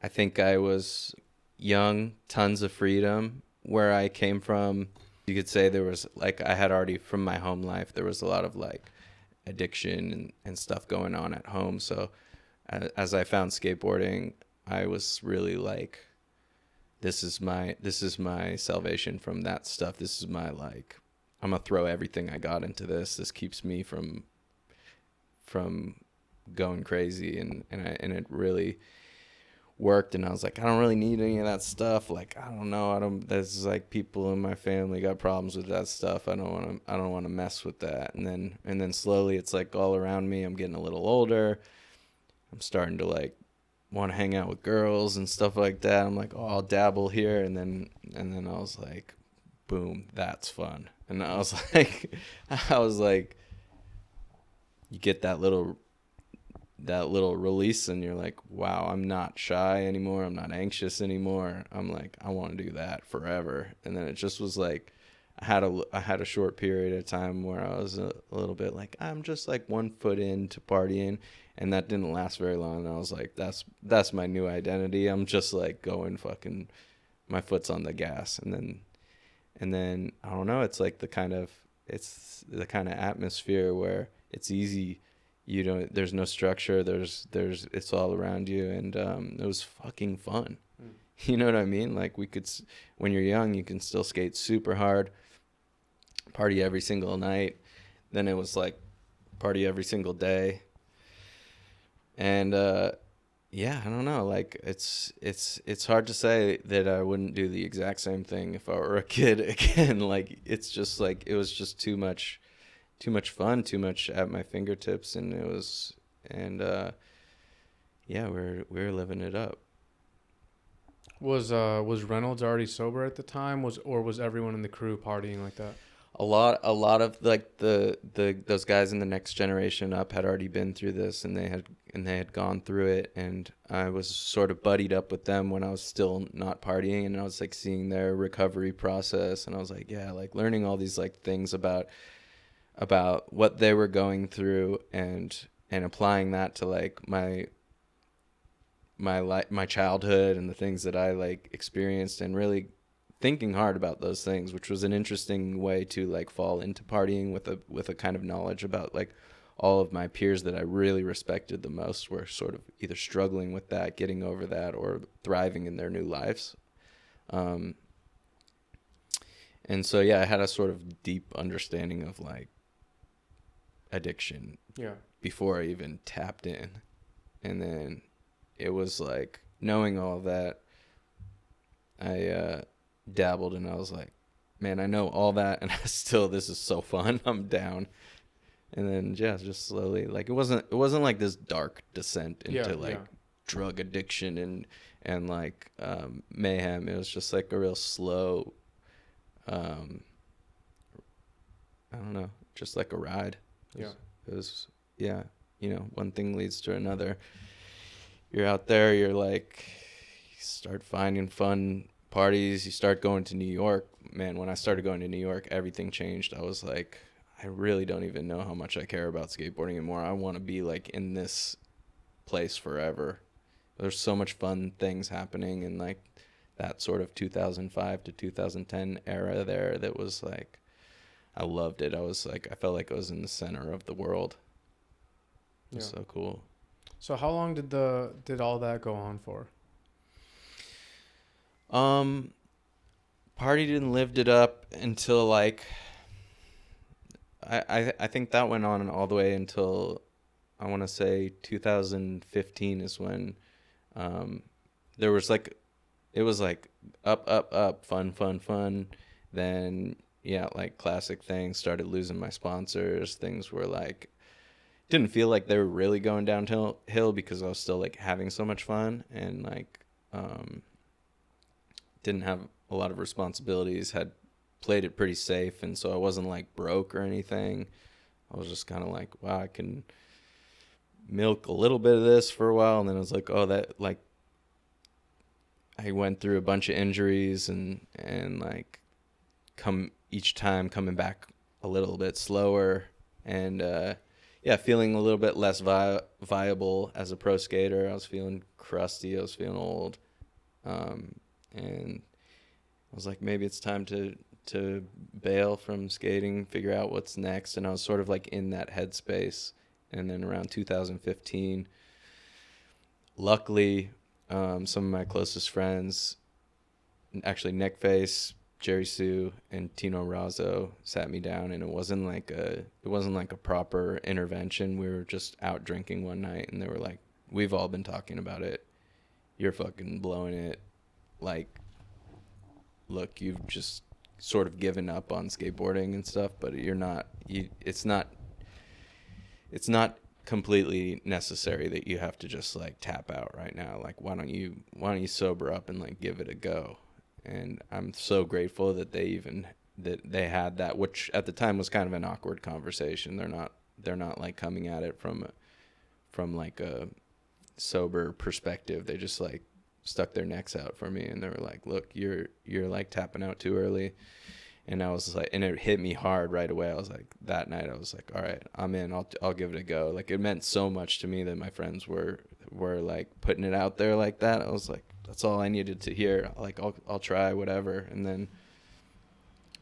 I think I was young, tons of freedom. Where I came from, you could say there was like, I had already from my home life, there was a lot of like addiction and stuff going on at home. So as I found skateboarding, I was really like, this is my salvation from that stuff. This is my like, I'm gonna throw everything I got into this. This keeps me from going crazy, and it really worked. And I was like, I don't really need any of that stuff. Like, I don't know, there's like people in my family got problems with that stuff. I don't want to mess with that. And then slowly it's like all around me. I'm getting a little older. I'm starting to like want to hang out with girls and stuff like that. I'm like, oh, I'll dabble here. And then I was like, boom, that's fun. And I was like, you get that little release, and you're like, wow, I'm not shy anymore. I'm not anxious anymore. I'm like, I want to do that forever. And then it just was like, I had a short period of time where I was a little bit like, I'm just like 1 foot into partying, and that didn't last very long. And I was like, that's my new identity. I'm just like going fucking, my foot's on the gas. And then I don't know, it's like it's the kind of atmosphere where it's easy. There's no structure. It's all around you. And it was fucking fun. You know what I mean? Like, when you're young, you can still skate super hard, party every single night. Then it was like party every single day. And yeah, I don't know. Like, it's hard to say that I wouldn't do the exact same thing if I were a kid again. Like, it's just like, it was just too much fun, too much at my fingertips. And yeah, we're living it up. Was Reynolds already sober at the time? Was everyone in the crew partying like that? A lot of like the those guys in the next generation up had already been through this, and they had gone through it. And I was sort of buddied up with them when I was still not partying, and I was like seeing their recovery process, and I was like, yeah, like learning all these like things about what they were going through, and applying that to like my childhood and the things that I like experienced, and really thinking hard about those things, which was an interesting way to like fall into partying with a kind of knowledge about like all of my peers that I really respected the most were sort of either struggling with that, getting over that, or thriving in their new lives. And so, yeah, I had a sort of deep understanding of like addiction before I even tapped in. And then it was like, knowing all that, I dabbled, and I was like, man, I know all that, and this is so fun. I'm down. And then, yeah, just slowly, like, it wasn't like this dark descent into drug addiction and like mayhem. It was just like a real slow, I don't know, just like a ride. It was one thing leads to another. You're out there, you're like, you start finding fun parties, you start going to New York. Man, when I started going to New York, everything changed. I was like, I really don't even know how much I care about skateboarding anymore. I want to be like in this place forever. There's so much fun things happening in like that sort of 2005 to 2010 era there that was like, I loved it. I felt like I was in the center of the world. It was so cool. So how long did all that go on for? Party didn't lived it up until like, I think that went on all the way until, I want to say 2015 is when, there was like, it was like up, fun. Then, yeah, like classic things, started losing my sponsors. Things were like, didn't feel like they were really going downhill because I was still like having so much fun, and like, didn't have a lot of responsibilities, had played it pretty safe. And so I wasn't like broke or anything. I was just kind of like, wow, I can milk a little bit of this for a while. And then I was like, oh, that, like, I went through a bunch of injuries and like each time coming back a little bit slower. And yeah, feeling a little bit less viable as a pro skater. I was feeling crusty. I was feeling old. And I was like, maybe it's time to bail from skating, figure out what's next. And I was sort of like in that headspace. And then around 2015, luckily, some of my closest friends, actually Nick Face, Jerry Sue, and Tino Razzo, sat me down, and it wasn't like a proper intervention. We were just out drinking one night, and they were like, "We've all been talking about it. You're fucking blowing it. Like, look, you've just sort of given up on skateboarding and stuff, but you're not. It's not completely necessary that you have to just like tap out right now. Like, why don't you sober up and like give it a go?" And I'm so grateful that they had that, which at the time was kind of an awkward conversation. They're not like coming at it from like a sober perspective. They just like stuck their necks out for me, and they were like, "Look, you're like tapping out too early." And I was like, and it hit me hard right away. I was like, that night I was like, all right, I'm in. I'll give it a go. Like, it meant so much to me that my friends were like putting it out there like that. I was like, that's all I needed to hear. Like, I'll try whatever. And then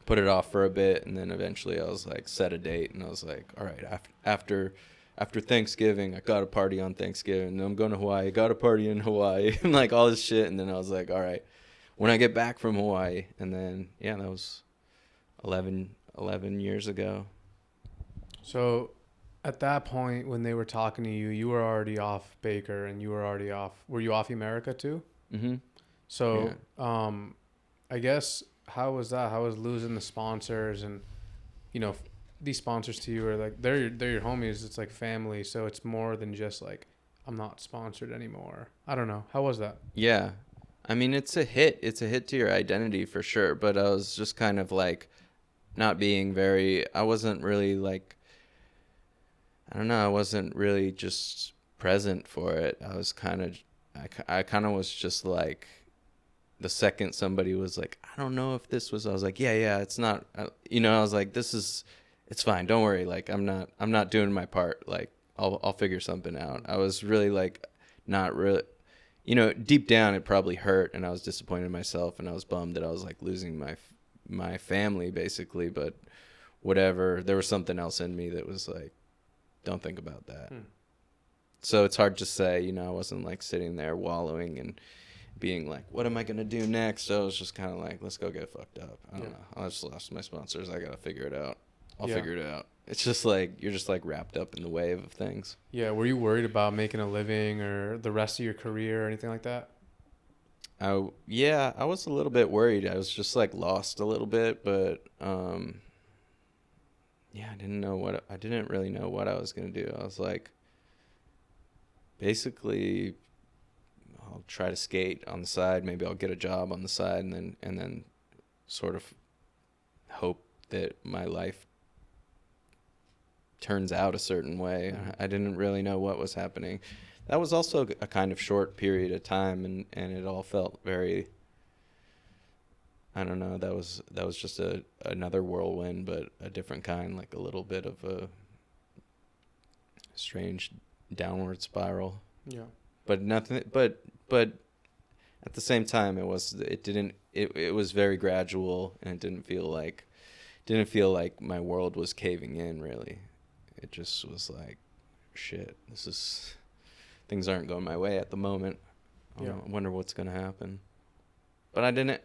put it off for a bit, and then eventually I was like, set a date, and I was like, all right, after Thanksgiving, I got a party on Thanksgiving, and I'm going to Hawaii, got a party in Hawaii, and like all this shit. And then I was like, all right, when I get back from Hawaii. And then that was 11 years ago. So at that point, when they were talking to you, you were already off Baker, and you were already off. Were you off America too? Mm-hmm. So, I guess, how was that? How was losing the sponsors? And, these sponsors to you are like, they're your homies. It's like family. So it's more than just like, I'm not sponsored anymore. I don't know. How was that? Yeah. I mean, it's a hit. It's a hit to your identity for sure. But I was just kind of like not being I wasn't really like, I don't know. I wasn't really just present for it. I was I kind of was just like, the second somebody was like, I don't know if this was, I was like, yeah, it's not, I was like, it's fine. Don't worry. Like, I'm not doing my part. Like, I'll figure something out. I was really like, not really, deep down it probably hurt, and I was disappointed in myself, and I was bummed that I was like losing my family basically, but whatever. There was something else in me that was like, don't think about that. So it's hard to say, I wasn't like sitting there wallowing and being like, what am I going to do next? So I was just kind of like, let's go get fucked up. I don't know. I just lost my sponsors. I got to figure it out. I'll figure it out. It's just like, you're just like wrapped up in the wave of things. Yeah. Were you worried about making a living or the rest of your career or anything like that? I was a little bit worried. I was just like lost a little bit, but I didn't really know what I was going to do. I was like, basically, I'll try to skate on the side. Maybe I'll get a job on the side, and then sort of hope that my life turns out a certain way. I didn't really know what was happening. That was also a kind of short period of time, and it all felt very, I don't know, that was just another whirlwind, but a different kind, like a little bit of a strange downward spiral. Yeah. But nothing, but at the same time, it was very gradual, and it didn't feel like my world was caving in, really. It just was like, shit, things aren't going my way at the moment. I wonder what's going to happen. But I didn't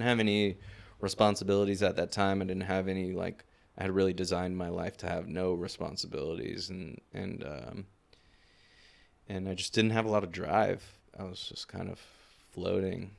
have any responsibilities at that time. I didn't have any, like, I had really designed my life to have no responsibilities, and I just didn't have a lot of drive. I was just kind of floating.